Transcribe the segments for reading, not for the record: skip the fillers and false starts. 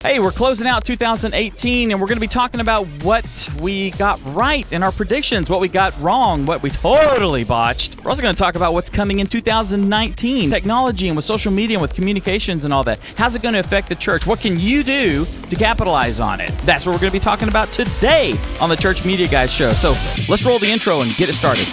Hey, we're closing out 2018, and we're going to be talking about what we got right in our predictions, what we got wrong, what we totally botched. We're also going to talk about what's coming in 2019, technology and with social media and with communications and all that. How's it going to affect the church? What can you do to capitalize on it? That's what we're going to be talking about today on the Church Media Guys show. So let's roll the intro and get it started.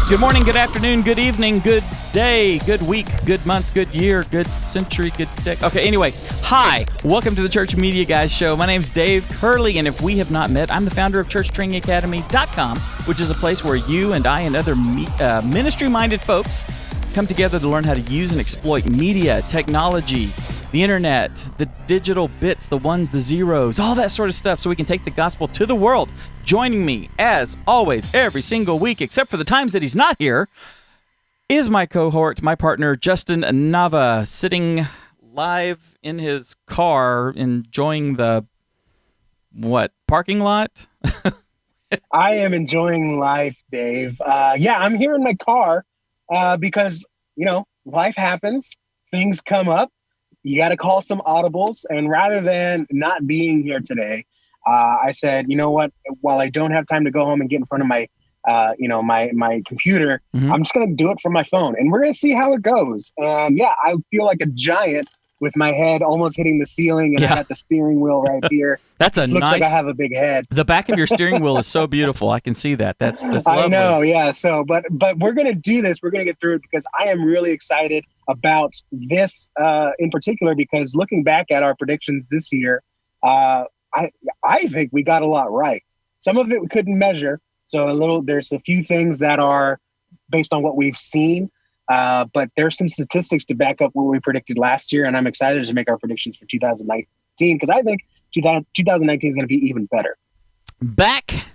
Good morning, good afternoon, good evening, good day, good week, good month, good year, good century, good day. Okay, anyway, hi. Welcome to the Church Media Guys show. My name's Dave Curley, and if we have not met, I'm the founder of ChurchTrainingAcademy.com, which is a place where you and I and other ministry-minded folks come together to learn how to use and exploit media, technology, the internet, the digital bits, the ones, the zeros, all that sort of stuff so we can take the gospel to the world. Joining me, as always, every single week, except for the times that he's not here, is my cohort, my partner, Justin Nava, sitting live in his car, enjoying the, parking lot? I am enjoying life, Dave. I'm here in my car because, life happens, things come up. You got to call some audibles. And rather than not being here today, I said, you know what, while I don't have time to go home and get in front of my, my computer, I'm just going to do it from my phone and we're going to see how it goes. And I feel like a giant with my head almost hitting the ceiling and I got the steering wheel right here. That's looks like I have a big head. The back of your steering wheel is so beautiful. I can see that. That's lovely. I know. Yeah. So, but we're going to do this. We're going to get through it because I am really excited about this in particular, because looking back at our predictions this year, I think we got a lot right. Some of it we couldn't measure. So there's a few things that are based on what we've seen. But there's some statistics to back up what we predicted last year. And I'm excited to make our predictions for 2019 because I think 2019 is going to be even better. Back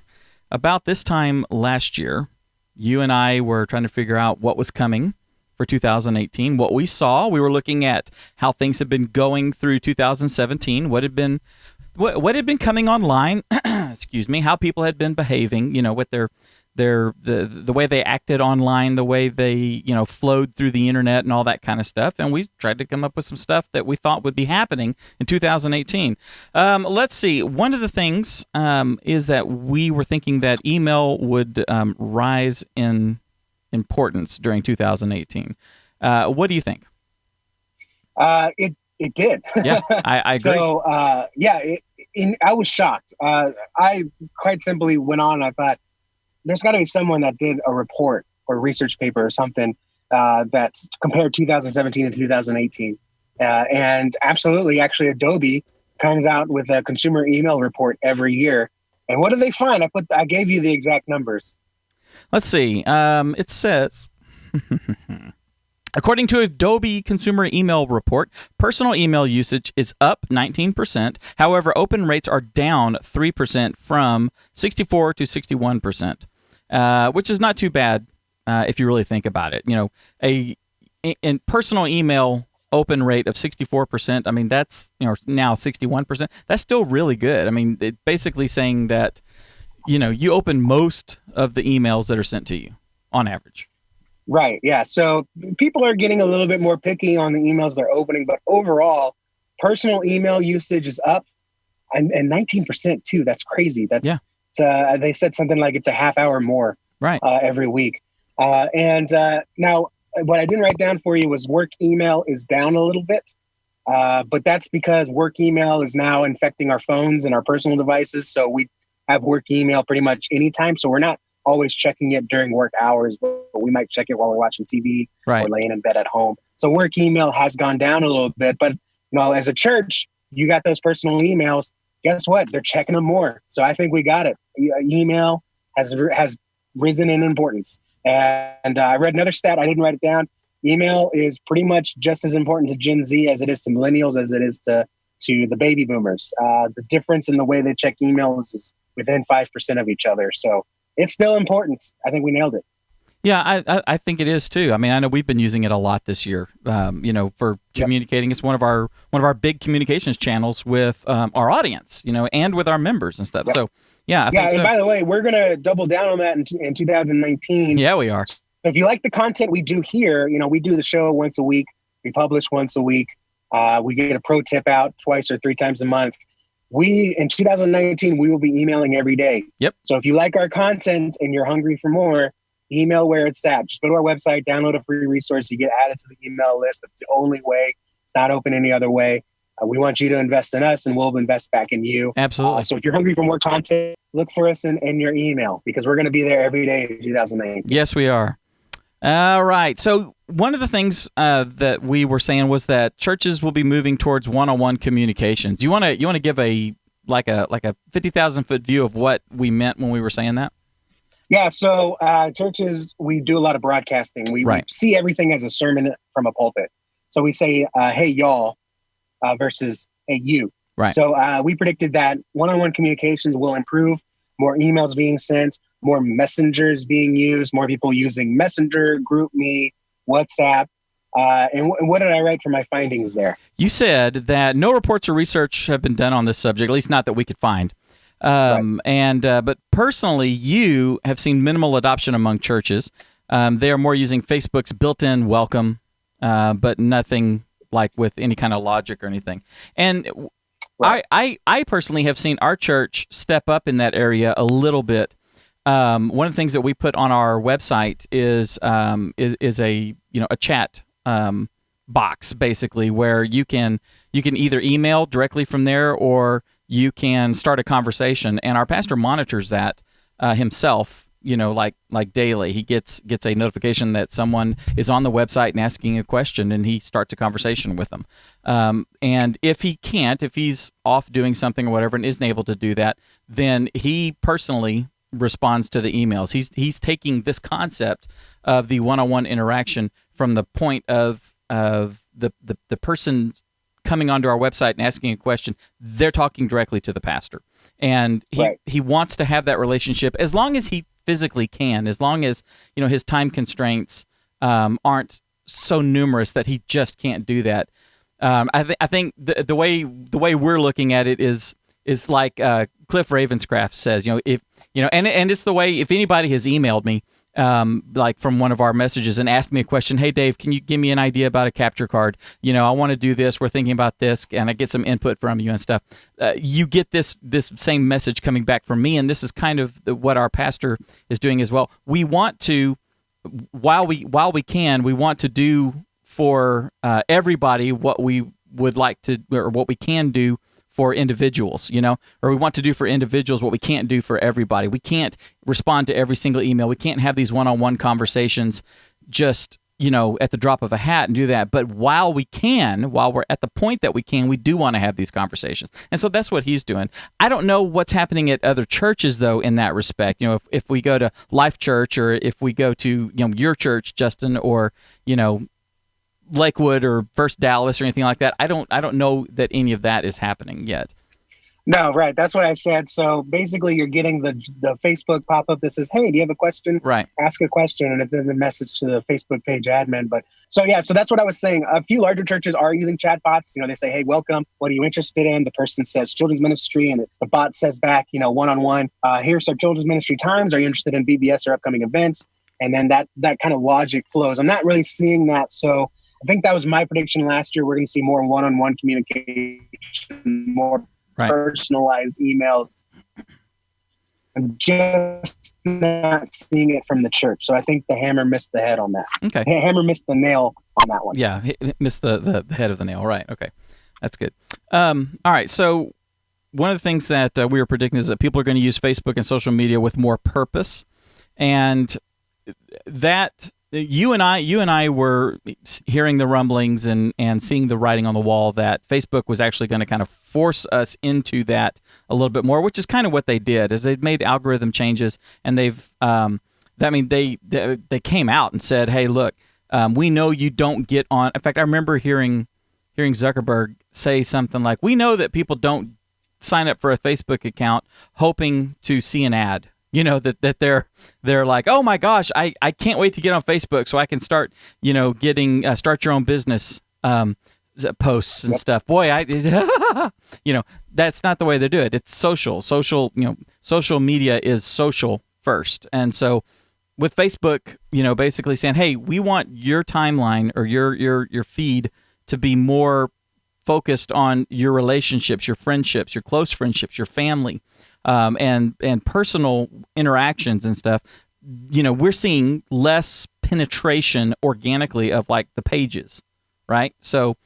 about this time last year, you and I were trying to figure out what was coming for 2018. What we saw, we were looking at how things had been going through 2017, what had been coming online, excuse me, how people had been behaving, with the way they acted online, the way they, flowed through the internet and all that kind of stuff. And we tried to come up with some stuff that we thought would be happening in 2018. Let's see. One of the things is that we were thinking that email would rise in importance during 2018. What do you think? It did. Yeah, I agree. So, I was shocked. I quite simply went on. I thought, there's got to be someone that did a report or research paper or something that compared 2017 and 2018. And absolutely, actually, Adobe comes out with a consumer email report every year. And what do they find? I gave you the exact numbers. Let's see. It says, according to Adobe Consumer Email Report, personal email usage is up 19%. However, open rates are down 3% from 64 to 61%, which is not too bad if you really think about it. In personal email open rate of 64%, I mean, that's now 61%. That's still really good. I mean, it basically saying that, you open most of the emails that are sent to you on average. Right. Yeah. So people are getting a little bit more picky on the emails they're opening, but overall, personal email usage is up and 19% too. That's crazy. They said something like it's a half hour more every week. Now what I didn't write down for you was work email is down a little bit. But that's because work email is now infecting our phones and our personal devices. So we have work email pretty much anytime. So we're not always checking it during work hours, but we might check it while we're watching TV or laying in bed at home. So work email has gone down a little bit, but as a church, you got those personal emails. Guess what? They're checking them more. So I think we got it. Email has risen in importance. And I read another stat. I didn't write it down. Email is pretty much just as important to Gen Z as it is to millennials, as it is to the baby boomers. The difference in the way they check emails is within 5% of each other. So it's still important. I think we nailed it. Yeah, I think it is too. I mean, I know we've been using it a lot this year. For communicating. It's one of our big communications channels with our audience. And with our members and stuff. Yep. So Yeah, I think so. And by the way, we're going to double down on that in 2019. Yeah, we are. So if you like the content we do here, we do the show once a week. We publish once a week. We get a pro tip out twice or three times a month. In 2019, we will be emailing every day. Yep. So if you like our content and you're hungry for more, email where it's at. Just go to our website, download a free resource. You get added to the email list. That's the only way. It's not open any other way. We want you to invest in us, and we'll invest back in you. Absolutely. So if you're hungry for more content, look for us in your email, because we're going to be there every day in 2019. Yes, we are. All right. So one of the things that we were saying was that churches will be moving towards one-on-one communications. You want to give a 50,000-foot view of what we meant when we were saying that? Yeah. So churches, we do a lot of broadcasting. We see everything as a sermon from a pulpit. So we say, "Hey, y'all," versus "Hey, you." Right. So we predicted that one-on-one communications will improve. More emails being sent, more messengers being used, more people using Messenger, GroupMe, WhatsApp. And what did I write for my findings there? You said that no reports or research have been done on this subject, at least not that we could find. But personally, you have seen minimal adoption among churches. They are more using Facebook's built-in welcome, but nothing like with any kind of logic or anything. And I personally have seen our church step up in that area a little bit. One of the things that we put on our website is a chat box, basically, where you can either email directly from there, or you can start a conversation, and our pastor monitors that himself. Like daily, he gets a notification that someone is on the website and asking a question, and he starts a conversation with them. And if he's off doing something or whatever and isn't able to do that, then he personally responds to the emails. He's taking this concept of the one-on-one interaction from the point of the person coming onto our website and asking a question. They're talking directly to the pastor, and he wants to have that relationship as long as he physically can, as long as his time constraints aren't so numerous that he just can't do that. I think the way we're looking at it is like Cliff Ravenscraft says, and it's the way, if anybody has emailed me like from one of our messages and asked me a question, "Hey Dave, can you give me an idea about a capture card? I want to do this. We're thinking about this," and I get some input from you and stuff. You get this same message coming back from me, and this is kind of what our pastor is doing as well. We want to, while we can, we want to do for everybody what we would like to, or what we can do for individuals, or we want to do for individuals what we can't do for everybody. We can't respond to every single email. We can't have these one-on-one conversations just, at the drop of a hat and do that. But while we're at the point that we can, we do want to have these conversations. And so that's what he's doing. I don't know what's happening at other churches, though, in that respect. If we go to Life Church, or if we go to, your church, Justin, or, Lakewood or First Dallas or anything like that. I don't know that any of that is happening yet. No, right. That's what I said. So basically, you're getting the Facebook pop-up that says, "Hey, do you have a question?" Right. Ask a question, and it then the message to the Facebook page admin. But so that's what I was saying. A few larger churches are using chatbots. They say, "Hey, welcome. What are you interested in?" The person says children's ministry, and the bot says back, one-on-one. Here's our children's ministry times. Are you interested in VBS or upcoming events? And then that kind of logic flows. I'm not really seeing that. So I think that was my prediction last year. We're going to see more one-on-one communication, more personalized emails. I'm just not seeing it from the church. So I think the hammer missed the head on that. Okay. The hammer missed the nail on that one. Yeah, missed the head of the nail. Right. Okay. That's good. All right. So one of the things that we were predicting is that people are going to use Facebook and social media with more purpose. And that... You and I were hearing the rumblings and seeing the writing on the wall that Facebook was actually going to kind of force us into that a little bit more, which is kind of what they did. Is they've made algorithm changes, and they came out and said, "Hey, look, we know you don't get on." In fact, I remember hearing Zuckerberg say something like, "We know that people don't sign up for a Facebook account hoping to see an ad." That they're like, "Oh my gosh, I can't wait to get on Facebook so I can start, getting start your own business posts and stuff. Boy, that's not the way they do it. It's social. Social media is social first. And so with Facebook, basically saying, hey, we want your timeline or your feed to be more focused on your relationships, your friendships, your close friendships, your family, and personal interactions and stuff. We're seeing less penetration organically of like the pages, right? So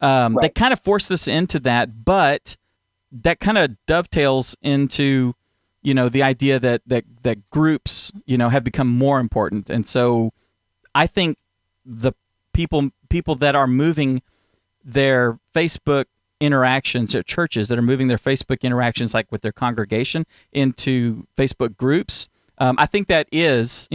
they kind of forced us into that, but that kind of dovetails into the idea that groups have become more important. And so I think the people that are moving their Facebook interactions at churches, that are moving their Facebook interactions like with their congregation into Facebook groups, I think that is,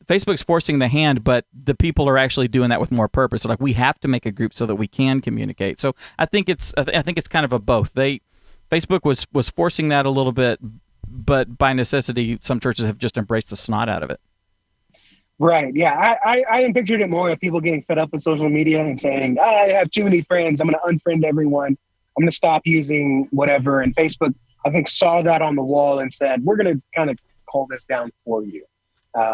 Facebook's forcing the hand, but the people are actually doing that with more purpose. So like we have to make a group so that we can communicate. So I think it's kind of a both. Facebook was forcing that a little bit, but by necessity, some churches have just embraced the snot out of it. Right. Yeah. I pictured it more of people getting fed up with social media and saying, I have too many friends. I'm going to unfriend everyone. I'm going to stop using whatever. And Facebook, I think, saw that on the wall and said, we're going to kind of call this down for you.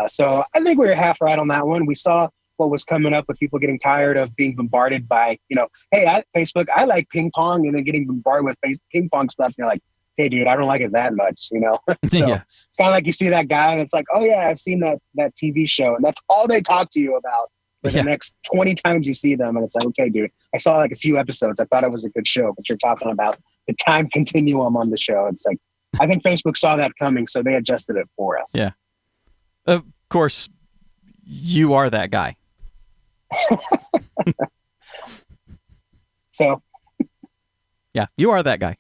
So I think we were half right on that one. We saw what was coming up with people getting tired of being bombarded by, hey, at Facebook, I like ping pong, and then getting bombarded with ping pong stuff. And you're like, hey, dude, I don't like it that much, So Yeah. It's kind of like you see that guy and it's like, oh, yeah, I've seen that TV show. And that's all they talk to you about for the next 20 times you see them. And it's like, okay, dude, I saw like a few episodes. I thought it was a good show, but you're talking about the time continuum on the show. It's like, I think Facebook saw that coming, so they adjusted it for us. Yeah. Of course, you are that guy. So. Yeah, you are that guy.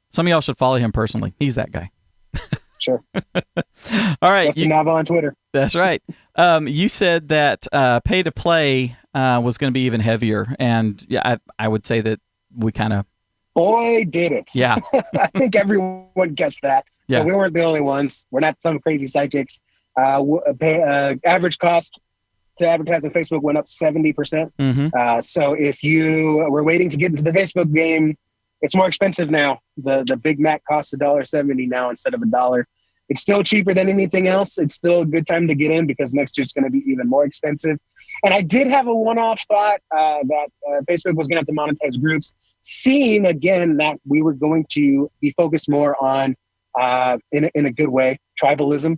Some of y'all should follow him personally. He's that guy. Sure. All right. Justin Nava on Twitter. That's right. You said that pay to play was going to be even heavier. And yeah, I would say that we kind of. Boy, did it. Yeah. I think everyone guessed that. Yeah. So we weren't the only ones. We're not some crazy psychics. Average cost to advertise on Facebook went up 70%. Mm-hmm. So if you were waiting to get into the Facebook game, it's more expensive now. The Big Mac costs $1.70 now instead of $1. It's still cheaper than anything else. It's still a good time to get in because next year it's going to be even more expensive. And I did have a one-off thought that Facebook was going to have to monetize groups, seeing again that we were going to be focused more on, in a good way, tribalism,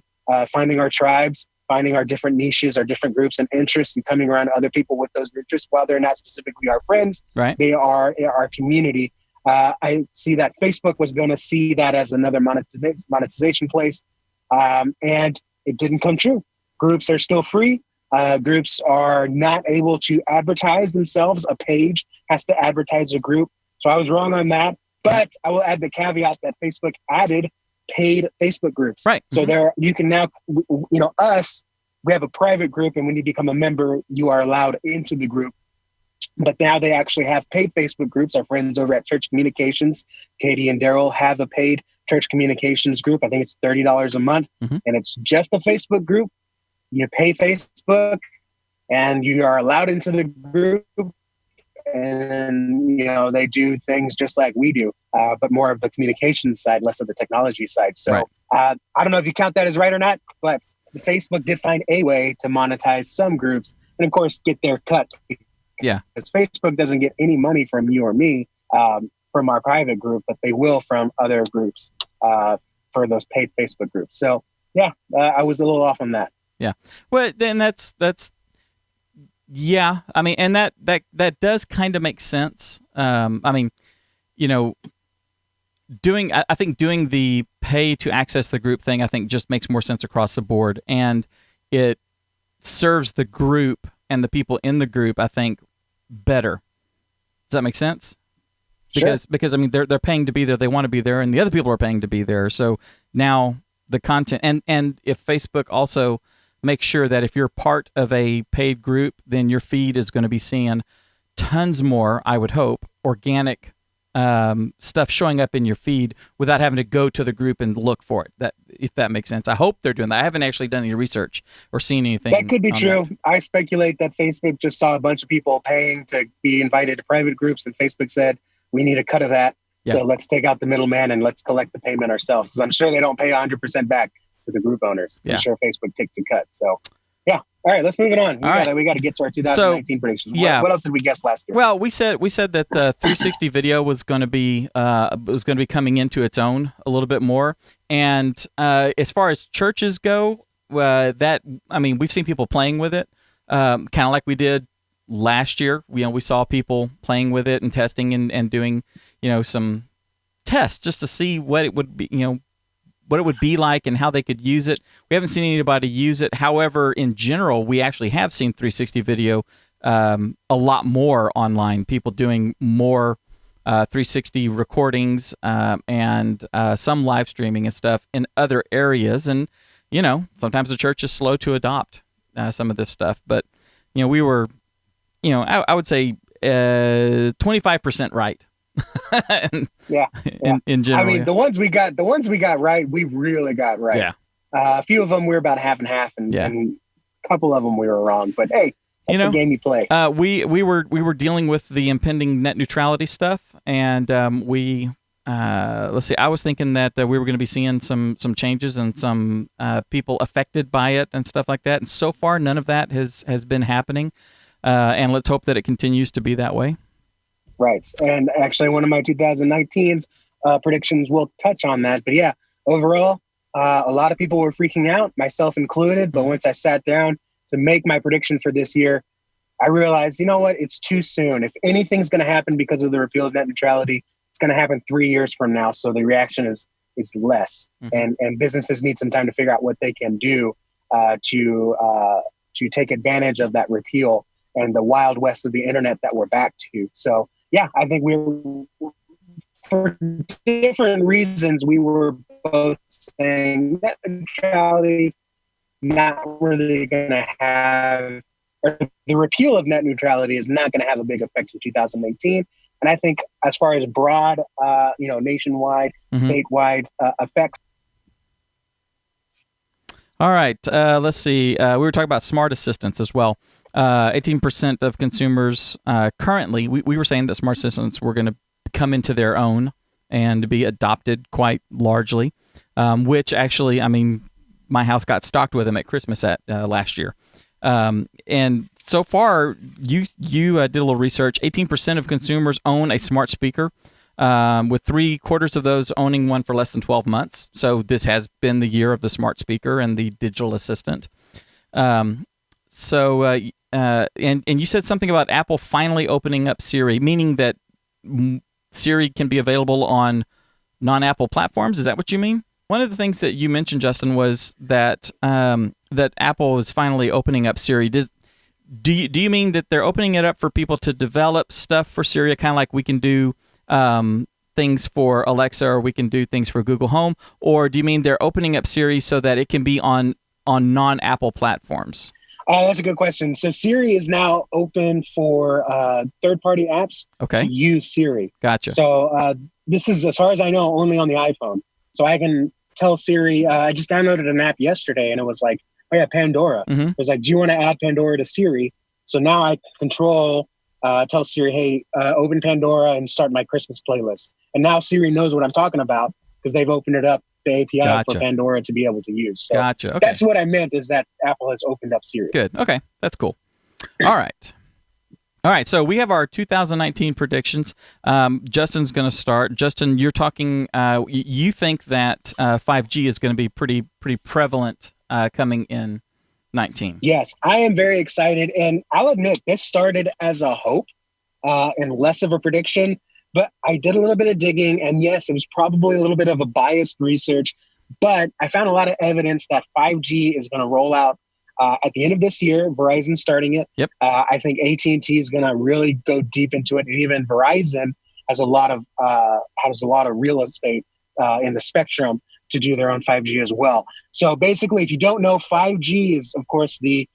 finding our tribes, finding our different niches, our different groups and interests, and coming around other people with those interests. While they're not specifically our friends, right? They are our community. I see that Facebook was going to see that as another monetization place, and it didn't come true. Groups are still free. Groups are not able to advertise themselves. A page has to advertise a group. So I was wrong on that. But I will add the caveat that Facebook added paid Facebook groups. Right. So there, you can now, we have a private group, and when you become a member, you are allowed into the group. But now they actually have paid Facebook groups. Our friends over at Church Communications, Katie and Daryl, have a paid Church Communications group. I think it's $30 a month, and it's just a Facebook group. You pay Facebook, and you are allowed into the group. And, they do things just like we do, but more of the communications side, less of the technology side. So right. I don't know if you count that as right or not, but Facebook did find a way to monetize some groups and, of course, get their cut. Yeah. Because Facebook doesn't get any money from you or me from our private group, but they will from other groups for those paid Facebook groups. So, yeah, I was a little off on that. Yeah. Well, then that's yeah. I mean, and that does kind of make sense. I mean, I think doing the pay to access the group thing, I think just makes more sense across the board, and it serves the group and the people in the group, I think, better. Does that make sense? Sure. Because I mean, they're paying to be there, they want to be there, and the other people are paying to be there. So now the content, and if Facebook also makes sure that if you're part of a paid group, then your feed is going to be seeing tons more, I would hope, organic stuff showing up in your feed without having to go to the group and look for it. If that makes sense. I hope they're doing that. I haven't actually done any research or seen anything. That could be true. That. I speculate that Facebook just saw a bunch of people paying to be invited to private groups, and Facebook said, we need a cut of that. Yeah. So let's take out the middleman and let's collect the payment ourselves. Because I'm sure they don't pay 100% back to the group owners. Yeah. I'm sure Facebook takes a cut. So, yeah. All right, let's move it on. We got to get to our 2019 predictions. Yeah. What else did we guess last year? Well, we said that 360 video was going to be coming into its own a little bit more. And as far as churches go, we've seen people playing with it, kind of like we did last year. We saw people playing with it and testing and doing some tests just to see what it would be, what it would be like and how they could use it. We haven't seen anybody use it. However, in general, we actually have seen 360 video a lot more online. People doing more 360 recordings and some live streaming and stuff in other areas. And, sometimes the church is slow to adopt some of this stuff. But, we were, I would say 25% right. In general, I mean, the ones we got right, we really got right. Yeah. A few of them we were about half and half, and a couple of them we were wrong. But hey, that's the game you play. We were dealing with the impending net neutrality stuff, and let's see. I was thinking that we were going to be seeing some changes and some people affected by it and stuff like that. And so far, none of that has been happening. And let's hope that it continues to be that way. Right. And actually, one of my 2019's predictions will touch on that. But yeah, overall, a lot of people were freaking out, myself included. But once I sat down to make my prediction for this year, I realized, you know what? It's too soon. If anything's going to happen because of the repeal of net neutrality, it's going to happen 3 years from now. So the reaction is less. Mm-hmm. And businesses need some time to figure out what they can do to take advantage of that repeal and the wild west of the internet that we're back to. So yeah, I think for different reasons, we were both saying net neutrality is not really going to have, or the repeal of net neutrality is not going to have a big effect in 2018. And I think as far as broad, nationwide, statewide effects. All right, let's see. We were talking about smart assistants as well. 18% of consumers currently, we were saying that smart assistants were going to come into their own and be adopted quite largely, which actually, I mean, my house got stocked with them at Christmas last year. And so far, you did a little research. 18% of consumers own a smart speaker, with 3/4 of those owning one for less than 12 months. So this has been the year of the smart speaker and the digital assistant. And you said something about Apple finally opening up Siri, meaning that Siri can be available on non-Apple platforms. Is that what you mean? One of the things that you mentioned, Justin, was that that Apple is finally opening up Siri. Do you mean that they're opening it up for people to develop stuff for Siri, kind of like we can do things for Alexa or we can do things for Google Home? Or do you mean they're opening up Siri so that it can be on non-Apple platforms? That's a good question. So Siri is now open for third-party apps to use Siri. Gotcha. So this is, as far as I know, only on the iPhone. So I can tell Siri, I just downloaded an app yesterday and it was like, oh yeah, Pandora. Mm-hmm. It was like, do you want to add Pandora to Siri? So now I control, tell Siri, hey, open Pandora and start my Christmas playlist. And now Siri knows what I'm talking about because they've opened it up, the API for Pandora to be able to use. So okay. That's what I meant, is that Apple has opened up Siri. Good. Okay. That's cool. All right. So we have our 2019 predictions. Justin's going to start. Justin, you're talking, you think that 5G is going to be pretty prevalent coming in 19. Yes, I am very excited. And I'll admit, this started as a hope and less of a prediction. But I did a little bit of digging, and yes, it was probably a little bit of a biased research, but I found a lot of evidence that 5G is going to roll out at the end of this year. Verizon's starting it. Yep. I think AT&T is going to really go deep into it, and even Verizon has a lot of real estate in the spectrum to do their own 5G as well. So basically, if you don't know, 5G is, of course, the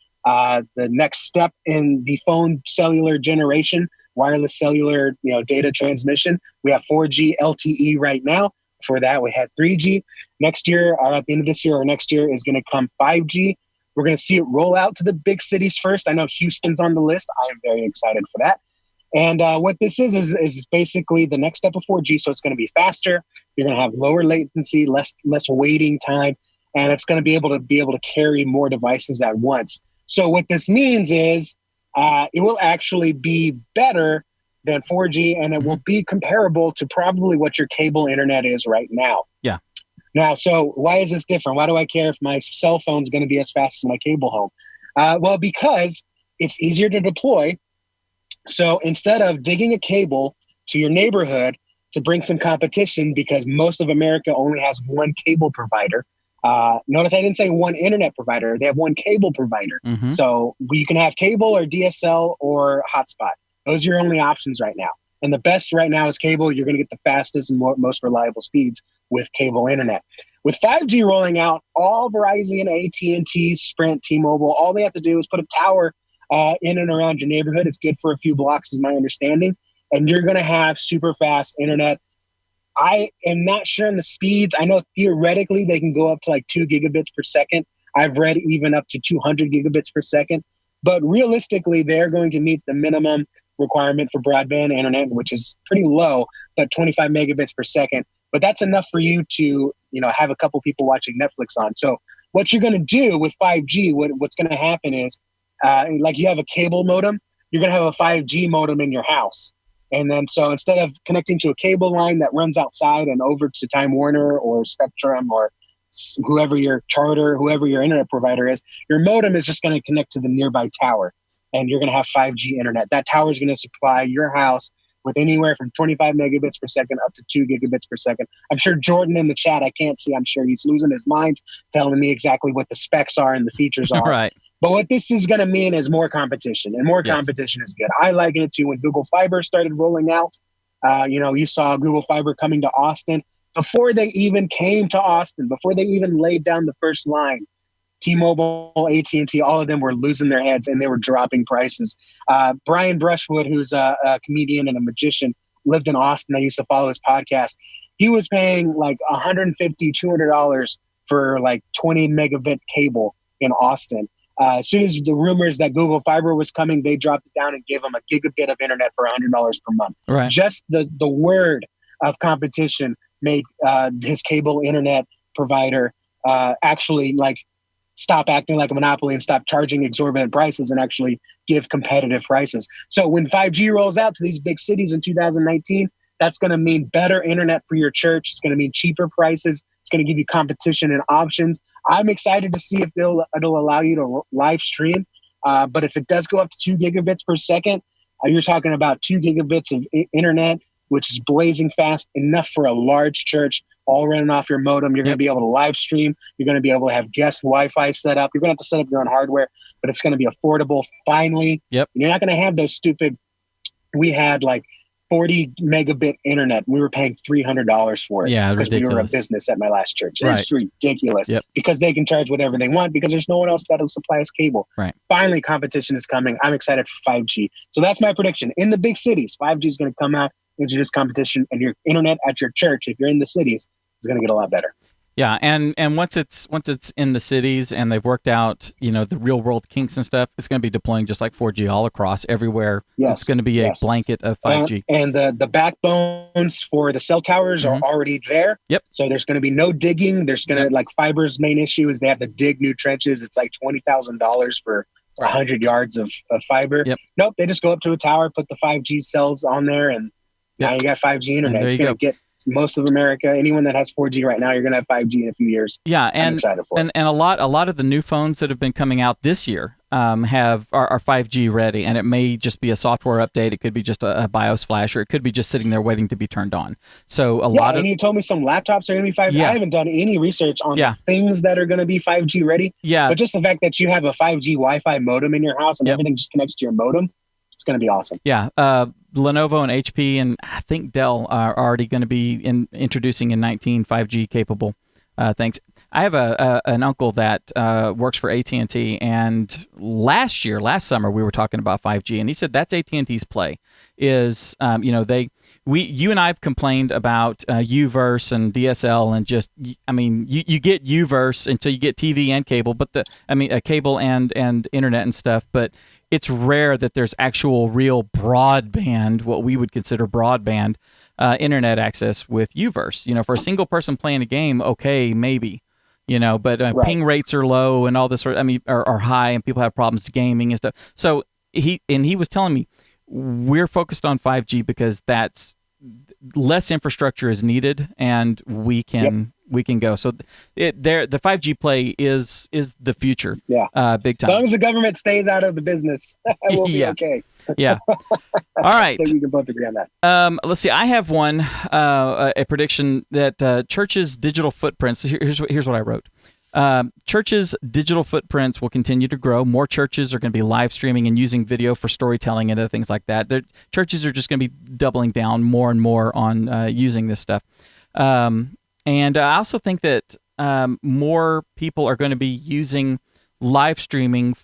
next step in the phone cellular generation. wireless cellular, data transmission. We have 4G LTE right now. Before that, we had 3G. Next year, or at the end of this year or next year, is going to come 5G. We're going to see it roll out to the big cities first. I know Houston's on the list. I am very excited for that. And what this is basically the next step of 4G. So it's going to be faster. You're going to have lower latency, less waiting time, and it's going to be able to carry more devices at once. So what this means is it will actually be better than 4G, and it will be comparable to probably what your cable internet is right now. Yeah. Now, so why is this different? Why do I care if my cell phone is going to be as fast as my cable home? Well, because it's easier to deploy. So instead of digging a cable to your neighborhood to bring some competition, because most of America only has one cable provider. Notice I didn't say one internet provider. They have one cable provider. Mm-hmm. So you can have cable or DSL or hotspot. Those are your only options right now. And the best right now is cable. You're going to get the fastest and most reliable speeds with cable internet. With 5G rolling out, all Verizon, AT&T, Sprint, T-Mobile, all they have to do is put a tower in and around your neighborhood. It's good for a few blocks is my understanding. And you're going to have super fast internet. I am not sure on the speeds. I know theoretically they can go up to like 2 gigabits per second. I've read even up to 200 gigabits per second. But realistically, they're going to meet the minimum requirement for broadband internet, which is pretty low, but 25 megabits per second. But that's enough for you to, have a couple people watching Netflix on. So what you're going to do with 5G, what's going to happen is, like you have a cable modem, you're going to have a 5G modem in your house. And then so instead of connecting to a cable line that runs outside and over to Time Warner or Spectrum or whoever your internet provider is, your modem is just going to connect to the nearby tower. And you're going to have 5G internet. That tower is going to supply your house with anywhere from 25 megabits per second up to 2 gigabits per second. I'm sure Jordan in the chat, I can't see, I'm sure he's losing his mind telling me exactly what the specs are and the features are. Right. But what this is going to mean is more competition, and more competition is good. I liken it to when Google Fiber started rolling out. You saw Google Fiber coming to Austin. Before they even came to Austin, before they even laid down the first line, T-Mobile, AT&T, all of them were losing their heads and they were dropping prices. Brian Brushwood, who's a comedian and a magician, lived in Austin. I used to follow his podcast. He was paying like $150, $200 for like 20 megabit cable in Austin. As soon as the rumors that Google Fiber was coming, they dropped it down and gave him a gigabit of internet for $100 per month. Right. Just the word of competition made his cable internet provider actually stop acting like a monopoly and stop charging exorbitant prices and actually give competitive prices. So when 5G rolls out to these big cities in 2019, that's going to mean better internet for your church. It's going to mean cheaper prices. It's going to give you competition and options. I'm excited to see if it'll allow you to live stream. But if it does go up to 2 gigabits per second, you're talking about 2 gigabits of internet, which is blazing fast, enough for a large church, all running off your modem. You're going to be able to live stream. You're going to be able to have guest Wi-Fi set up. You're going to have to set up your own hardware, but it's going to be affordable finally. Yep. And you're not going to have those stupid, we had like 40 megabit internet. We were paying $300 for it. Yeah, because ridiculous. we were a business at my last church. Right. It's ridiculous. Yep. Because they can charge whatever they want because there's no one else that'll supply us cable. Right. Finally, competition is coming. I'm excited for 5G. So that's my prediction. In the big cities, 5G is going to come out, introduce competition, and your internet at your church, if you're in the cities, is going to get a lot better. Yeah, and once it's in the cities and they've worked out, the real world kinks and stuff, it's going to be deploying just like 4G all across everywhere. Yes, it's going to be a blanket of 5G. And the backbones for the cell towers are already there. Yep. So there's going to be no digging. There's going to, like, fiber's main issue is they have to dig new trenches. It's like $20,000 for 100 yards of fiber. Yep. Nope, they just go up to a tower, put the 5G cells on there, and now you got 5G internet. It's going to get most of America, anyone that has 4G right now, you're going to have 5G in a few years. Yeah, I'm excited for it. And a lot of the new phones that have been coming out this year are 5G ready, and it may just be a software update. It could be just a BIOS flash, or it could be just sitting there waiting to be turned on. So and you told me some laptops are going to be 5G. Yeah. I haven't done any research on the things that are going to be 5G ready. Yeah. But just the fact that you have a 5G Wi-Fi modem in your house and everything just connects to your modem, it's going to be awesome. Yeah. Lenovo and HP and I think Dell are already going to be introducing in 19 5G capable things. I have an uncle that works for AT&T, and last summer, we were talking about 5G, and he said that's AT&T's play. Is you and I have complained about UVerse and DSL, and just, I mean, you get UVerse, and so you get TV and cable, but cable and internet and stuff, but it's rare that there's actual real broadband, what we would consider broadband internet access with UVerse. For a single person playing a game, okay, maybe, but Right. ping rates are low and all this are high, and people have problems gaming and stuff. So he was telling me we're focused on 5G because that's less infrastructure is needed, and we can go. So the 5G play is the future. Yeah. Big time. As long as the government stays out of the business, we'll be okay. Yeah. All right. I think we can both agree on that. Let's see. I have one, a prediction that churches' digital footprints. Here's what I wrote. Churches' digital footprints will continue to grow. More churches are going to be live streaming and using video for storytelling and other things like that. Churches are just going to be doubling down more and more on using this stuff. And I also think that more people are going to be using live streaming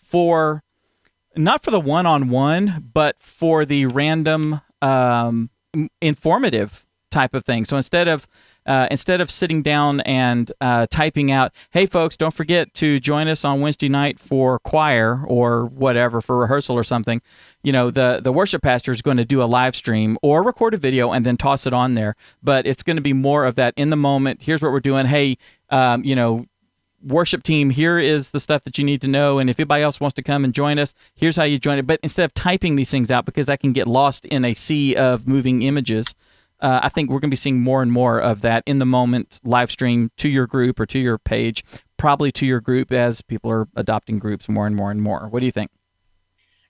not for the one-on-one, but for the random informative type of thing. So instead of sitting down and typing out, "Hey folks, don't forget to join us on Wednesday night for choir," or whatever, for rehearsal or something, the worship pastor is going to do a live stream or record a video and then toss it on there. But it's going to be more of that in the moment. Here's what we're doing. Hey, worship team, here is the stuff that you need to know, and if anybody else wants to come and join us, here's how you join it. But instead of typing these things out, because that can get lost in a sea of moving images, I think we're going to be seeing more and more of that in the moment live stream to your group or to your page, probably to your group, as people are adopting groups more and more and more. What do you think?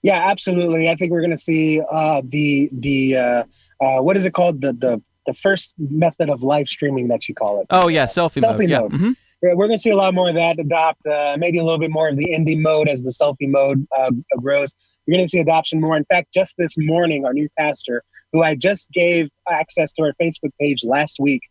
Yeah, absolutely. I think we're going to see the what is it called? The first method of live streaming that you call it. Oh yeah, selfie mode. Yeah. Mm-hmm. We're going to see a lot more of that adopt, maybe a little bit more of the indie mode as the selfie mode grows. You're going to see adoption more. In fact, just this morning, our new pastor, who I just gave access to our Facebook page last week,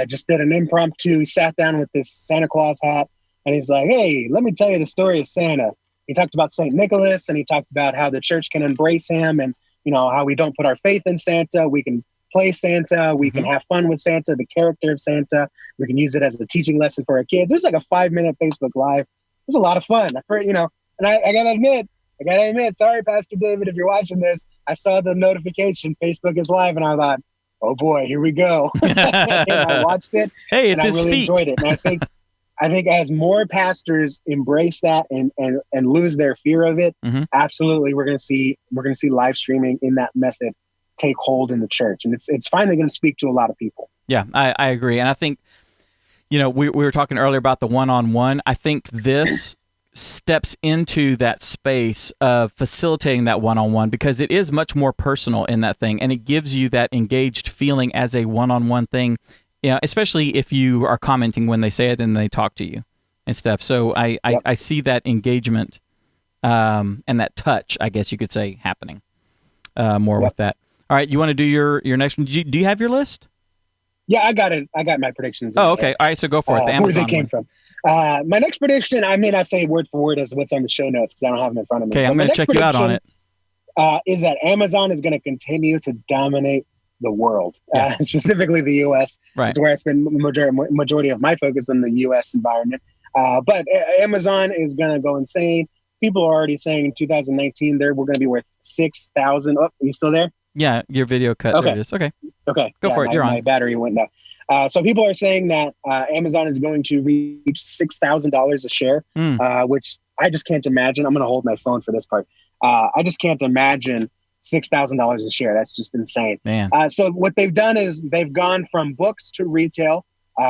just did an impromptu. He sat down with this Santa Claus hat, and he's like, "Hey, let me tell you the story of Santa." He talked about St. Nicholas, and he talked about how the church can embrace him, and how we don't put our faith in Santa. We can play Santa. We can have fun with Santa, the character of Santa. We can use it as a teaching lesson for our kids. There's like a 5-minute Facebook Live. It was a lot of fun. And I gotta admit, sorry, Pastor David, if you're watching this, I saw the notification, Facebook is live, and I thought, oh boy, here we go. And I watched it. Hey, it's and I really enjoyed it. And I think as more pastors embrace that and lose their fear of it, absolutely, we're gonna see live streaming in that method take hold in the church, and it's finally going to speak to a lot of people. Yeah, I agree, and I think we were talking earlier about the one-on-one. I think this steps into that space of facilitating that one-on-one, because it is much more personal in that thing, and it gives you that engaged feeling as a one-on-one thing, especially if you are commenting when they say it and they talk to you and stuff. So I see that engagement and that touch, I guess you could say, happening more with that. All right, you want to do your next one? Do you have your list? Yeah, I got it. I got my predictions. Oh, okay. All right, so go for it. The Amazon where they came from. My next prediction, I may not say word for word as what's on the show notes because I don't have them in front of me. Okay, I'm going to check you out on it. Is that Amazon is going to continue to dominate the world, specifically the U.S. Right. That's where I spend majority of my focus in the U.S. environment. But Amazon is going to go insane. People are already saying in 2019 we're going to be worth 6,000. Oh, are you still there? Yeah, your video cut. Okay. There it is. Okay. Go for it. You're on. My battery went down. So people are saying that Amazon is going to reach $6,000 a share, which I just can't imagine. I'm going to hold my phone for this part. I just can't imagine $6,000 a share. That's just insane. Man. So what they've done is they've gone from books to retail.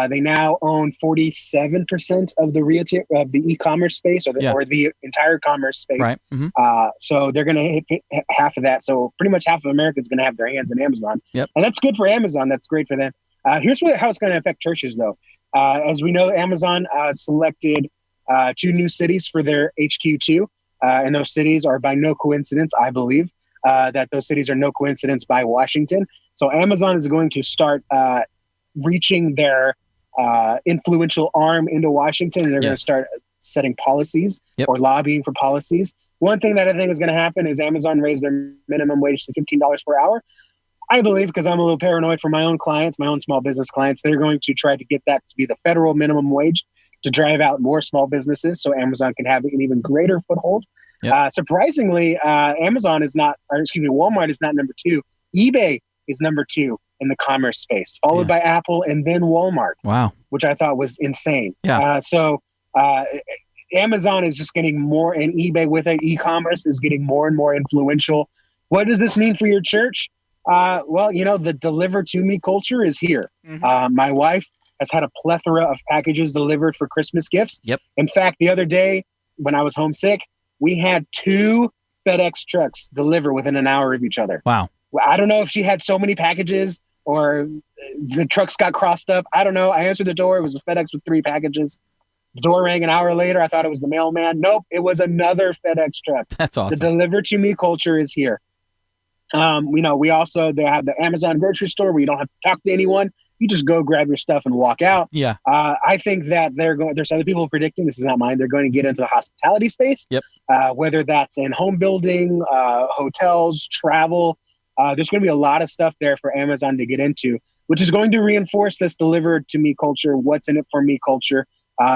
They now own 47% of the retail of the e-commerce space, or the entire commerce space. Right. So they're going to hit half of that. So pretty much half of America is going to have their hands in Amazon. Yep. And that's good for Amazon. That's great for them. Here's how it's going to affect churches, though. As we know, Amazon selected 2 new cities for their HQ2, and those cities are by no coincidence, I believe, that those cities are no coincidence by Washington. So Amazon is going to start reaching their influential arm into Washington, and they're going to start setting policies or lobbying for policies. One thing that I think is going to happen is Amazon raised their minimum wage to $15 per hour. I believe, because I'm a little paranoid for my own clients, my own small business clients, they're going to try to get that to be the federal minimum wage to drive out more small businesses so Amazon can have an even greater foothold. Surprisingly, Walmart is not number 2. eBay is number 2 in the commerce space, followed by Apple and then Walmart. Wow. Which I thought was insane. Amazon is just getting more, and eBay with it, e-commerce is getting more and more influential. What does this mean for your church? Well, the deliver to me culture is here. My wife has had a plethora of packages delivered for Christmas gifts. In fact, the other day when I was homesick, we had 2 FedEx trucks deliver within an hour of each other. Wow. I don't know if she had so many packages or the trucks got crossed up. I don't know. I answered the door. It was a FedEx with 3 packages. The door rang an hour later. I thought it was the mailman. Nope, it was another FedEx truck. That's awesome. The deliver to me culture is here. They have the Amazon grocery store where you don't have to talk to anyone. You just go grab your stuff and walk out. I think that there's other people predicting, this is not mine, they're going to get into the hospitality space. Whether that's in home building, hotels, travel. There's going to be a lot of stuff there for Amazon to get into, which is going to reinforce this deliver to me culture, what's in it for me culture.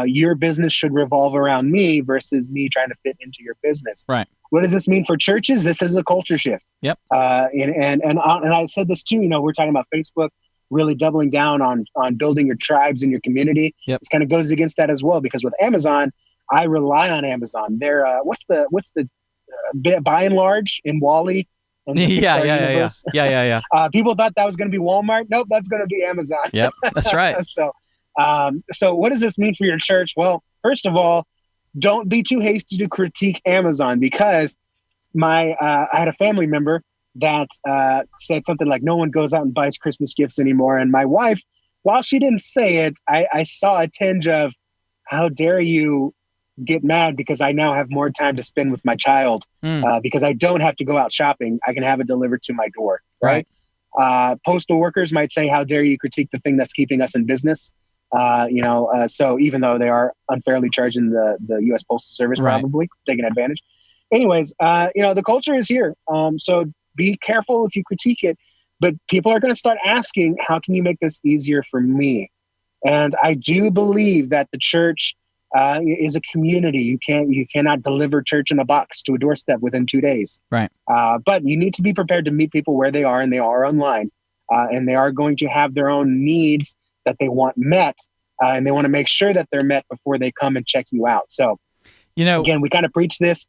Your business should revolve around me versus me trying to fit into your business. Right. What does this mean for churches? This is a culture shift. And I said this too, we're talking about Facebook really doubling down on building your tribes and your community. This kind of goes against that as well, because with Amazon, I rely on Amazon. They're what's the by and large in Wall-E? People thought that was going to be Walmart. Nope, that's going to be Amazon. Yep, that's right. So what does this mean for your church? Well, first of all, don't be too hasty to critique Amazon, because I had a family member that said something like, no one goes out and buys Christmas gifts anymore. And my wife, while she didn't say it, I saw a tinge of, how dare you get mad because I now have more time to spend with my child, because I don't have to go out shopping. I can have it delivered to my door. Right. Postal workers might say, how dare you critique the thing that's keeping us in business? So even though they are unfairly charging the U.S. Postal Service, probably taking advantage. Anyways, the culture is here. So be careful if you critique it, but people are going to start asking, how can you make this easier for me? And I do believe that the church is a community. You cannot deliver church in a box to a doorstep within 2 days. Right. But you need to be prepared to meet people where they are, and they are online, and they are going to have their own needs that they want met, and they want to make sure that they're met before they come and check you out. So, again, we kind of preach this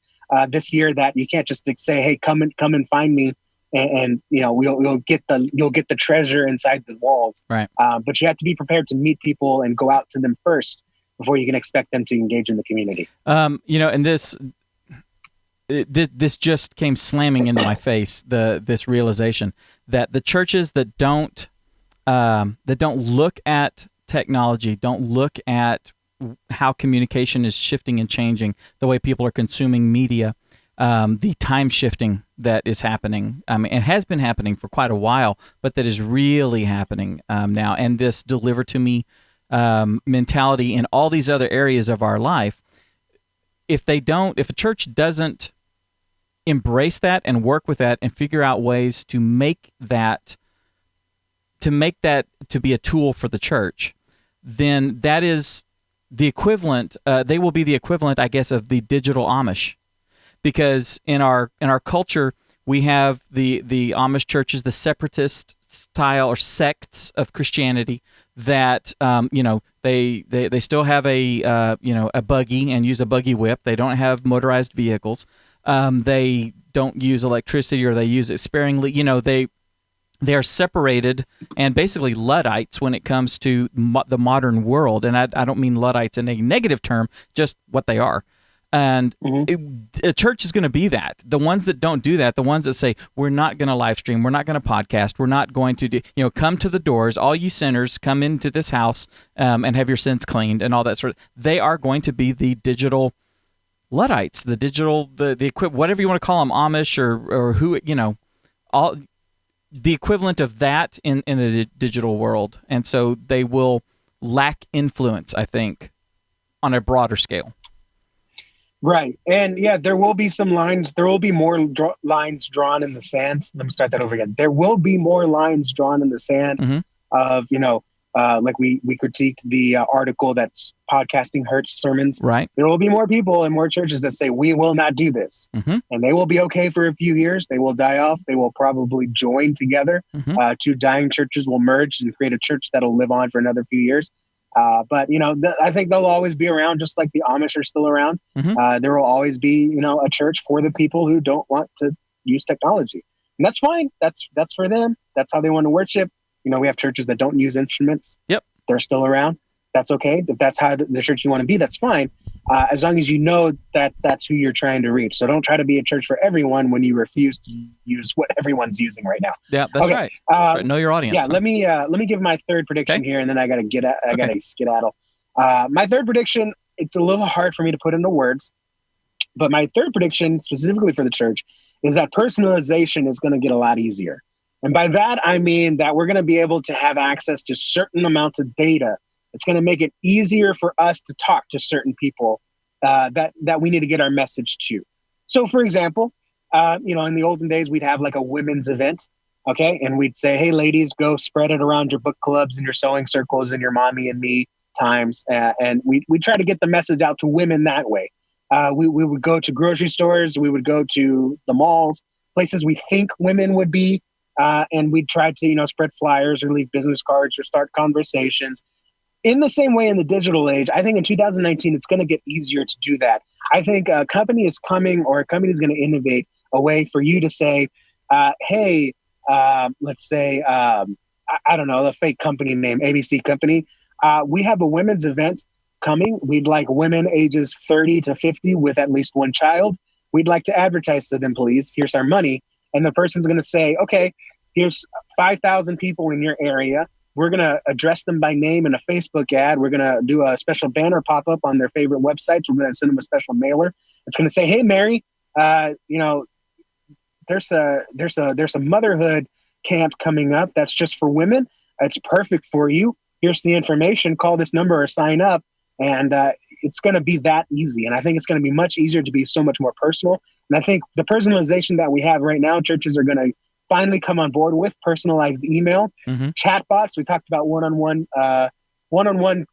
year, that you can't just say, "Hey, come and find me," and you'll get the treasure inside the walls. Right. But you have to be prepared to meet people and go out to them first before you can expect them to engage in the community. And this just came slamming into my face, this realization that the churches that don't look at technology, don't look at how communication is shifting and changing, the way people are consuming media, the time shifting that is happening, and has been happening for quite a while, but that is really happening now, and this deliver to me mentality in all these other areas of our life. If a church doesn't embrace that and work with that and figure out ways to make that to be a tool for the church, then that is the equivalent. They will be the equivalent, I guess, of the digital Amish, because in our culture we have the Amish churches, the separatist style or sects of Christianity that they still have a buggy and use a buggy whip. They don't have motorized vehicles. They don't use electricity, or they use it sparingly. They are separated and basically Luddites when it comes to the modern world. And I don't mean Luddites in a negative term, just what they are. And a church is going to be that. The ones that don't do that, the ones that say, we're not going to live stream, we're not going to podcast, we're not going to do, come to the doors, all you sinners, come into this house and have your sins cleaned and all that sort of, they are going to be the digital Luddites, the digital, the whatever you want to call them, Amish or who, all the equivalent of that in the digital world. And so they will lack influence, I think, on a broader scale. Right. And yeah, there will be some lines. There will be more lines drawn in the sand. Let me start that over again. There will be more lines drawn in the sand of, like we critiqued the article that's podcasting hurts sermons. Right. There will be more people and more churches that say, we will not do this. And they will be okay for a few years. They will die off. They will probably join together. Two dying churches will merge and create a church that'll live on for another few years. But, I think they'll always be around, just like the Amish are still around. There will always be, a church for the people who don't want to use technology. And that's fine. That's for them. That's how they want to worship. We have churches that don't use instruments. Yep. They're still around. That's okay. If that's how the church you want to be, that's fine. As long as you know that that's who you're trying to reach. So don't try to be a church for everyone when you refuse to use what everyone's using right now. Yeah, that's right. That's right. Know your audience. Yeah, let me give my third prediction here, and then I gotta skedaddle. My third prediction, it's a little hard for me to put into words, but my third prediction specifically for the church is that personalization is going to get a lot easier. And by that, I mean that we're going to be able to have access to certain amounts of data. It's going to make it easier for us to talk to certain people that we need to get our message to. So, for example, in the olden days, we'd have like a women's event, okay? And we'd say, hey, ladies, go spread it around your book clubs and your sewing circles and your mommy and me times. And we try to get the message out to women that way. We would go to grocery stores. We would go to the malls, places we think women would be. And we'd try to, spread flyers or leave business cards or start conversations. In the same way in the digital age, I think in 2019, it's going to get easier to do that. I think a company is coming, or a company is going to innovate a way for you to say, hey, let's say, I don't know, the fake company name, ABC Company. We have a women's event coming. We'd like women ages 30 to 50 with at least one child. We'd like to advertise to them, please. Here's our money. And the person's going to say, okay, here's 5,000 people in your area. We're going to address them by name in a Facebook ad. We're going to do a special banner pop up on their favorite websites. We're going to send them a special mailer. It's going to say, hey, Mary, there's a motherhood camp coming up that's just for women. It's perfect for you. Here's the information. Call this number or sign up. And it's going to be that easy. And I think it's going to be much easier to be so much more personal. And I think the personalization that we have right now, churches are going to finally come on board with personalized email, chatbots. We talked about one-on-one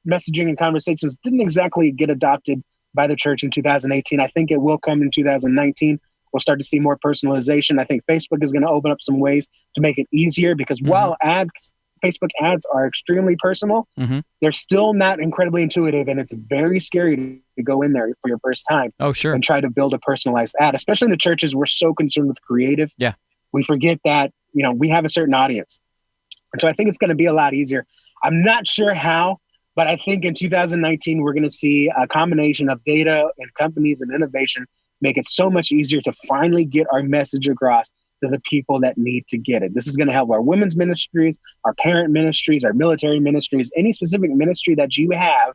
messaging and conversations didn't exactly get adopted by the church in 2018. I think it will come in 2019. We'll start to see more personalization. I think Facebook is going to open up some ways to make it easier because while Facebook ads are extremely personal, they're still not incredibly intuitive, and it's very scary to go in there for your first time. Oh, sure. And try to build a personalized ad, especially in the churches. We're so concerned with creative. Yeah. We forget that, we have a certain audience. And so I think it's going to be a lot easier. I'm not sure how, but I think in 2019, we're going to see a combination of data and companies and innovation make it so much easier to finally get our message across to the people that need to get it. This is going to help our women's ministries, our parent ministries, our military ministries, any specific ministry that you have.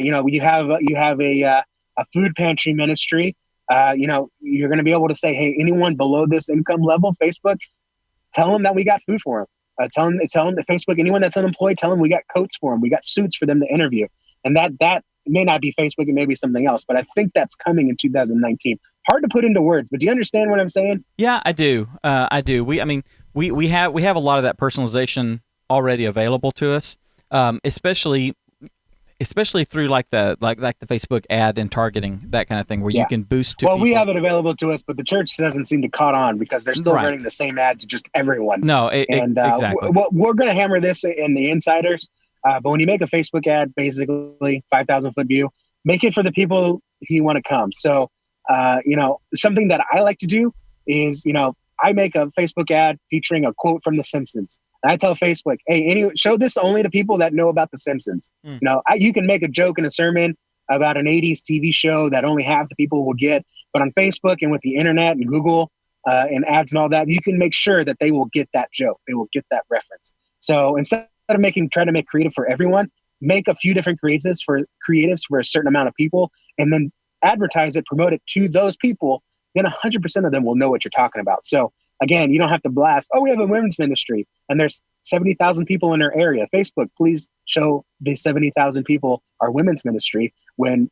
You have a food pantry ministry. You're going to be able to say, hey, anyone below this income level, Facebook, tell them that we got food for them. Tell them that Facebook, anyone that's unemployed, tell them we got coats for them. We got suits for them to interview. And that may not be Facebook, it may be something else, but I think that's coming in 2019. Hard to put into words, but do you understand what I'm saying? Yeah, I do. I do. We have a lot of that personalization already available to us, especially through like the Facebook ad and targeting, that kind of thing, where you can boost to people. We have it available to us, but the church doesn't seem to caught on because they're still running the same ad to just everyone. No, exactly. We're going to hammer this in the insiders, but when you make a Facebook ad, basically 5,000 foot view, make it for the people who want to come. So, something that I like to do is, I make a Facebook ad featuring a quote from The Simpsons. And I tell Facebook, hey, show this only to people that know about The Simpsons. You can make a joke in a sermon about an 80s TV show that only half the people will get. But on Facebook and with the internet and Google and ads and all that, you can make sure that they will get that joke. They will get that reference. So instead of trying to make creative for everyone, make a few different creatives for a certain amount of people, and then advertise it, promote it to those people. Then 100% of them will know what you're talking about. So again, you don't have to blast, we have a women's ministry and there's 70,000 people in her area. Facebook, please show the 70,000 people our women's ministry, when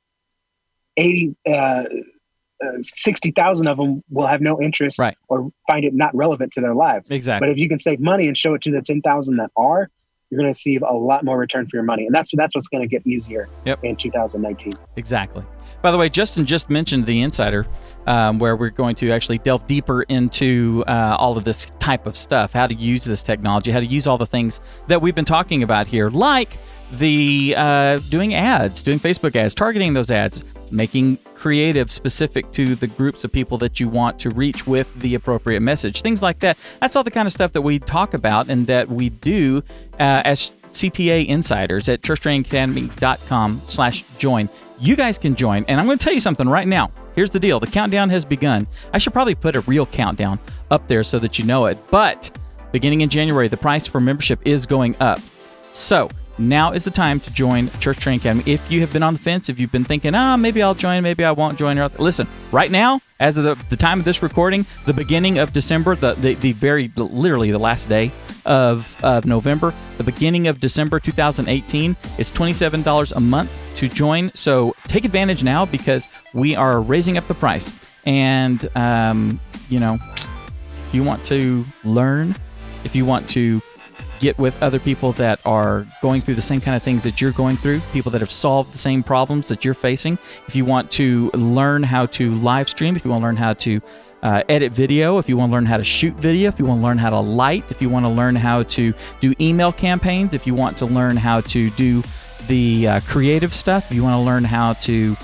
60,000 of them will have no interest, right, or find it not relevant to their lives. Exactly. But if you can save money and show it to the 10,000 that are, you're going to see a lot more return for your money. And that's what's going to get easier in 2019. Exactly. By the way, Justin just mentioned The Insider, where we're going to actually delve deeper into all of this type of stuff, how to use this technology, how to use all the things that we've been talking about here, like the doing ads, doing Facebook ads, targeting those ads, making creative specific to the groups of people that you want to reach with the appropriate message, things like that. That's all the kind of stuff that we talk about and that we do as CTA Insiders at churchtrainingacademy.com/join. You guys can join, and I'm going to tell you something right now. Here's the deal. The countdown has begun. I should probably put a real countdown up there so that you know it, but beginning in January, the price for membership is going up. So now is the time to join Church Training Academy. If you have been on the fence, if you've been thinking, maybe I'll join, maybe I won't join. Listen, right now, as of the time of this recording, the beginning of December, literally the last day of November, the beginning of December 2018, it's $27 a month to join. So take advantage now, because we are raising up the price. And, if you want to learn, if you want to get with other people that are going through the same kind of things that you're going through, people that have solved the same problems that you're facing, if you want to learn how to live stream, if you want to learn how to edit video, if you want to learn how to shoot video, if you want to learn how to light, if you want to learn how to do email campaigns, if you want to learn how to do the creative stuff, if you want to learn how to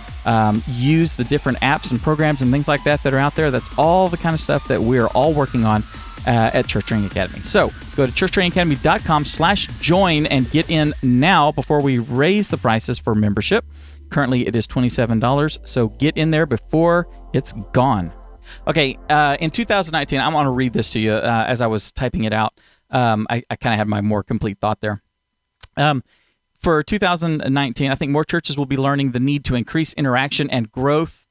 use the different apps and programs and things like that are out there, that's all the kind of stuff that we're all working on at Church Training Academy. So go to churchtrainingacademy.com/join and get in now before we raise the prices for membership. Currently, it is $27, so get in there before it's gone. Okay, in 2019, I'm going to read this to you as I was typing it out. I kind of had my more complete thought there. For 2019, I think more churches will be learning the need to increase interaction and growth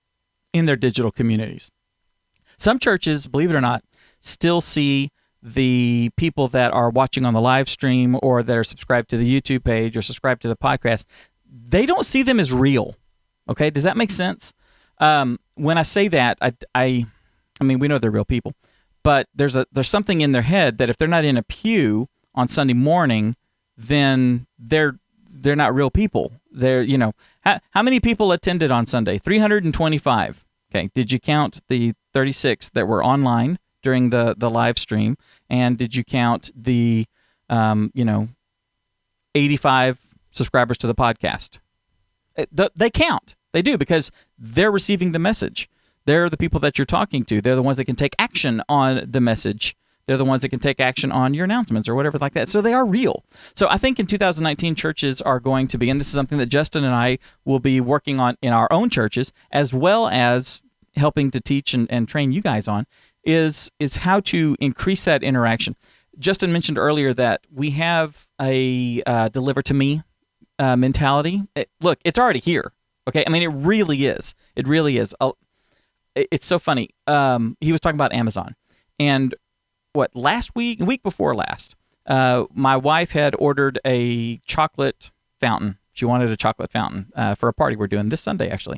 in their digital communities. Some churches, believe it or not, still see the people that are watching on the live stream or that are subscribed to the YouTube page or subscribed to the podcast, they don't see them as real. Okay, does that make sense? When I say that, I mean, we know they're real people, but there's something in their head that if they're not in a pew on Sunday morning, then they're not real people. They're, how many people attended on Sunday? 325. Okay, did you count the 36 that were online during the live stream? And did you count the 85 subscribers to the podcast? They count. They do, because they're receiving the message. They're the people that you're talking to. They're the ones that can take action on the message. They're the ones that can take action on your announcements or whatever like that. So they are real. So I think in 2019, churches are going to be, and this is something that Justin and I will be working on in our own churches, as well as helping to teach and train you guys on, is how to increase that interaction. Justin mentioned earlier that we have a deliver to me mentality. Look, it's already here. Okay, I mean, it really is. It really is. It's so funny. He was talking about Amazon, and week before last, my wife had ordered a chocolate fountain. She wanted a chocolate fountain for a party we're doing this Sunday, actually.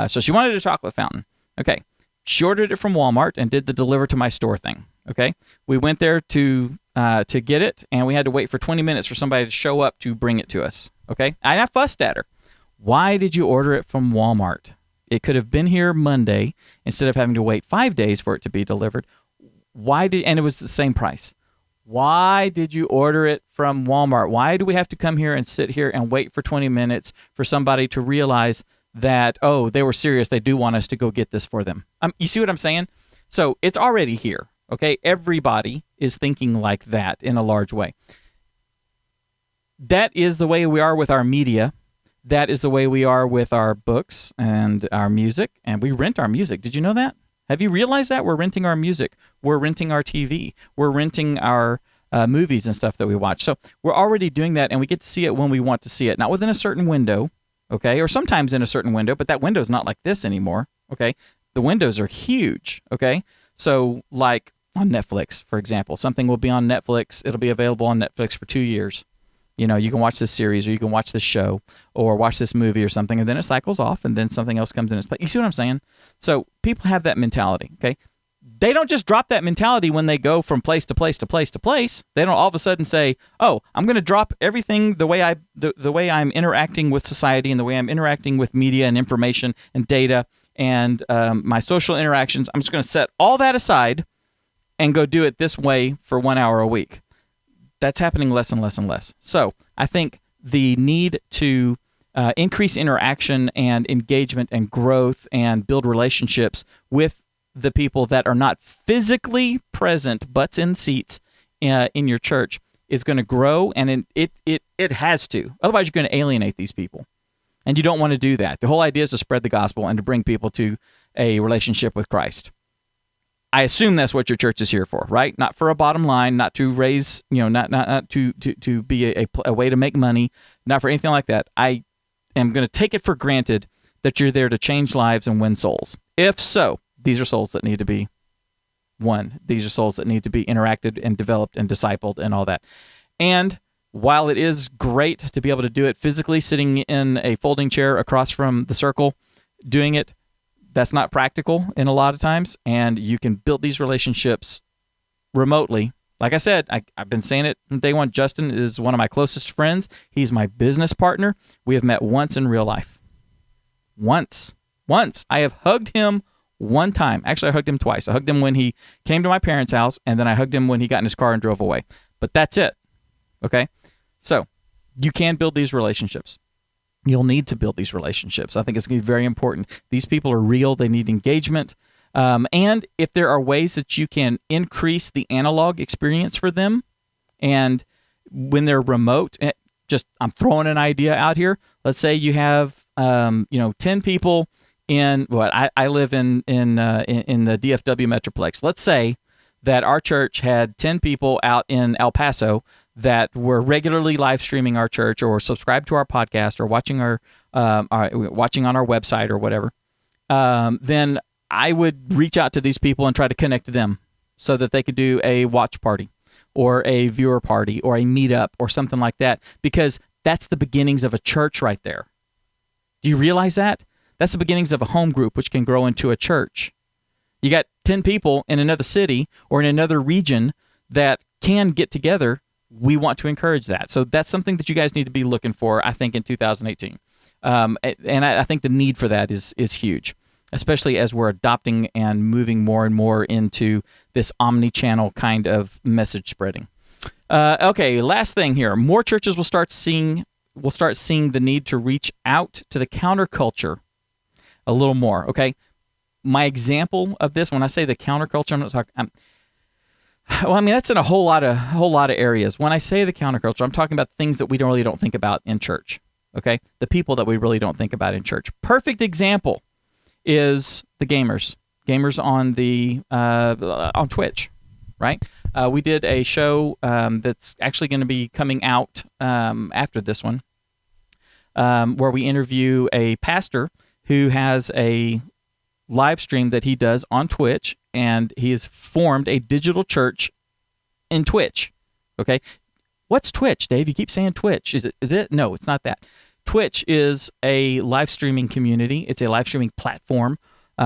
So she wanted a chocolate fountain. Okay. She ordered it from Walmart and did the deliver to my store thing. Okay. We went there to get it, and we had to wait for 20 minutes for somebody to show up to bring it to us. Okay. And I fussed at her. Why did you order it from Walmart? It could have been here Monday instead of having to wait 5 days for it to be delivered. And it was the same price. Why did you order it from Walmart? Why do we have to come here and sit here and wait for 20 minutes for somebody to realize that, they were serious, they do want us to go get this for them? You see what I'm saying? So it's already here, okay? Everybody is thinking like that in a large way. That is the way we are with our media. That is the way we are with our books and our music, and we rent our music. Did you know that? Have you realized that? We're renting our music. We're renting our TV. We're renting our movies and stuff that we watch. So we're already doing that, and we get to see it when we want to see it. Not within a certain window, okay, or sometimes in a certain window, but that window's not like this anymore, okay? The windows are huge, okay? So like on Netflix, for example. Something will be on Netflix. It'll be available on Netflix for 2 years. You know, you can watch this series or you can watch this show or watch this movie or something, and then it cycles off and then something else comes in its place. You see what I'm saying? So people have that mentality, okay? They don't just drop that mentality when they go from place to place to place to place. They don't all of a sudden say, "Oh, I'm going to drop everything the way I'm interacting with society and the way I'm interacting with media and information and data and my social interactions. I'm just going to set all that aside and go do it this way for 1 hour a week." That's happening less and less and less. So I think the need to increase interaction and engagement and growth and build relationships with the people that are not physically present, butts in seats in your church is going to grow, and it has to. Otherwise, you're going to alienate these people, and you don't want to do that. The whole idea is to spread the gospel and to bring people to a relationship with Christ. I assume that's what your church is here for, right? Not for a bottom line, not to raise, not to be a way to make money, not for anything like that. I am going to take it for granted that you're there to change lives and win souls. If so, these are souls that need to be won. These are souls that need to be interacted and developed and discipled and all that. And while it is great to be able to do it physically, sitting in a folding chair across from the circle, doing it, that's not practical in a lot of times, and you can build these relationships remotely. Like I said, I've been saying it from day one. Justin is one of my closest friends. He's my business partner. We have met once in real life. Once. I have hugged him one time. Actually, I hugged him twice. I hugged him when he came to my parents' house, and then I hugged him when he got in his car and drove away. But that's it. Okay? So you can build these relationships. You'll need to build these relationships. I think it's going to be very important. These people are real. They need engagement. And if there are ways that you can increase the analog experience for them, and when they're remote, I'm throwing an idea out here. Let's say you have 10 people in I live in the DFW Metroplex. Let's say that our church had 10 people out in El Paso that were regularly live streaming our church or subscribed to our podcast or watching watching on our website or whatever. Then I would reach out to these people and try to connect them so that they could do a watch party or a viewer party or a meetup or something like that, because that's the beginnings of a church right there. Do you realize that? That's the beginnings of a home group, which can grow into a church. You got 10 people in another city or in another region that can get together. We want to encourage that. So that's something that you guys need to be looking for, I think, in 2018. And I think the need for that is huge, especially as we're adopting and moving more and more into this omni-channel kind of message spreading. Okay, last thing here. More churches will start seeing the need to reach out to the counterculture a little more, okay? My example of this, when I say the counterculture, I'm not talking... that's in a whole lot of areas. When I say the counterculture, I'm talking about things that we really don't think about in church, okay? The people that we really don't think about in church. Perfect example is the gamers on Twitch, right? We did a show that's actually going to be coming out after this one, where we interview a pastor who has a live stream that he does on Twitch, and he has formed a digital church in Twitch. Okay, what's Twitch, Dave? You keep saying Twitch. Is it? No, it's not that. Twitch is a live streaming community. It's a live streaming platform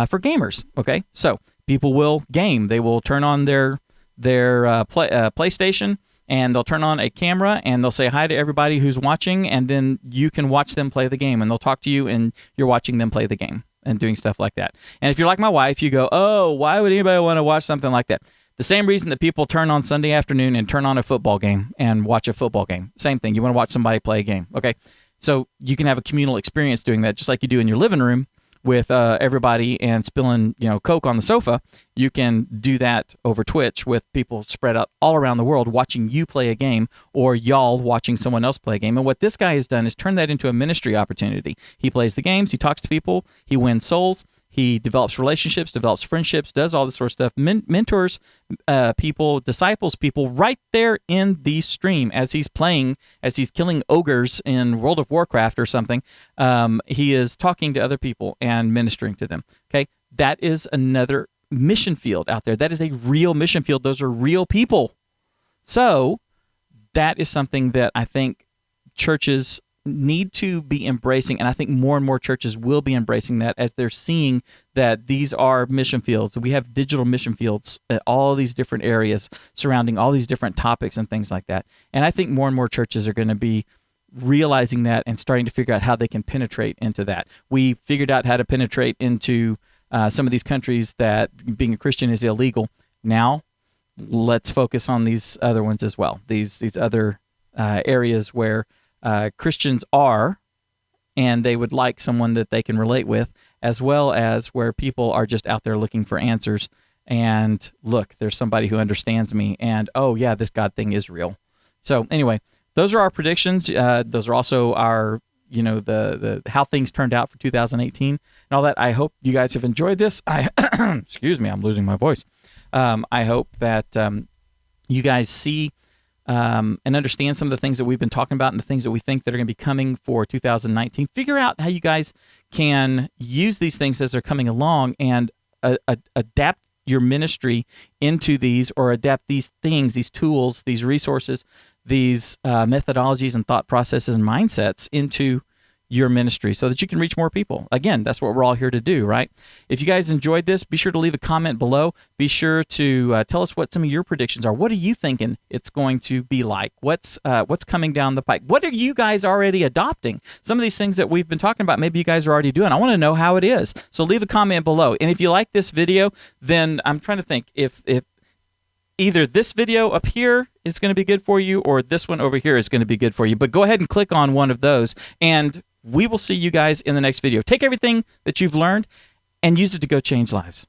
for gamers. Okay, so people will game. They will turn on their PlayStation, and they'll turn on a camera, and they'll say hi to everybody who's watching, and then you can watch them play the game, and they'll talk to you, and you're watching them play the game and doing stuff like that. And if you're like my wife, you go, oh, why would anybody want to watch something like that? The same reason that people turn on Sunday afternoon and turn on a football game and watch a football game. Same thing. You want to watch somebody play a game. Okay, so you can have a communal experience doing that, just like you do in your living room with everybody and spilling Coke on the sofa. You can do that over Twitch with people spread out all around the world watching you play a game, or y'all watching someone else play a game. And what this guy has done is turn that into a ministry opportunity. He plays the games, he talks to people, he wins souls, he develops relationships, develops friendships, does all this sort of stuff, mentors people, disciples people right there in the stream as he's playing, as he's killing ogres in World of Warcraft or something. He is talking to other people and ministering to them. Okay, that is another mission field out there. That is a real mission field. Those are real people. So that is something that I think churches need to be embracing, and I think more and more churches will be embracing that as they're seeing that these are mission fields. We have digital mission fields at all these different areas surrounding all these different topics and things like that. And I think more and more churches are going to be realizing that and starting to figure out how they can penetrate into that. We figured out how to penetrate into some of these countries that being a Christian is illegal. Now, let's focus on these other ones as well. These other areas where Christians are, and they would like someone that they can relate with, as well as where people are just out there looking for answers. And look, there's somebody who understands me, and oh yeah, this God thing is real. So anyway, those are our predictions. Those are also our, the how things turned out for 2018 and all that. I hope you guys have enjoyed this. Excuse me, I'm losing my voice. I hope that you guys see and understand some of the things that we've been talking about and the things that we think that are going to be coming for 2019. Figure out how you guys can use these things as they're coming along and adapt your ministry into these, or adapt these things, these tools, these resources, these methodologies and thought processes and mindsets into your ministry so that you can reach more people. Again, that's what we're all here to do, right? If you guys enjoyed this, be sure to leave a comment below. Be sure to tell us what some of your predictions are. What are you thinking it's going to be like? What's coming down the pike? What are you guys already adopting? Some of these things that we've been talking about, maybe you guys are already doing. I want to know how it is. So leave a comment below. And if you like this video, then I'm trying to think if either this video up here is going to be good for you, or this one over here is going to be good for you. But go ahead and click on one of those, and we will see you guys in the next video. Take everything that you've learned and use it to go change lives.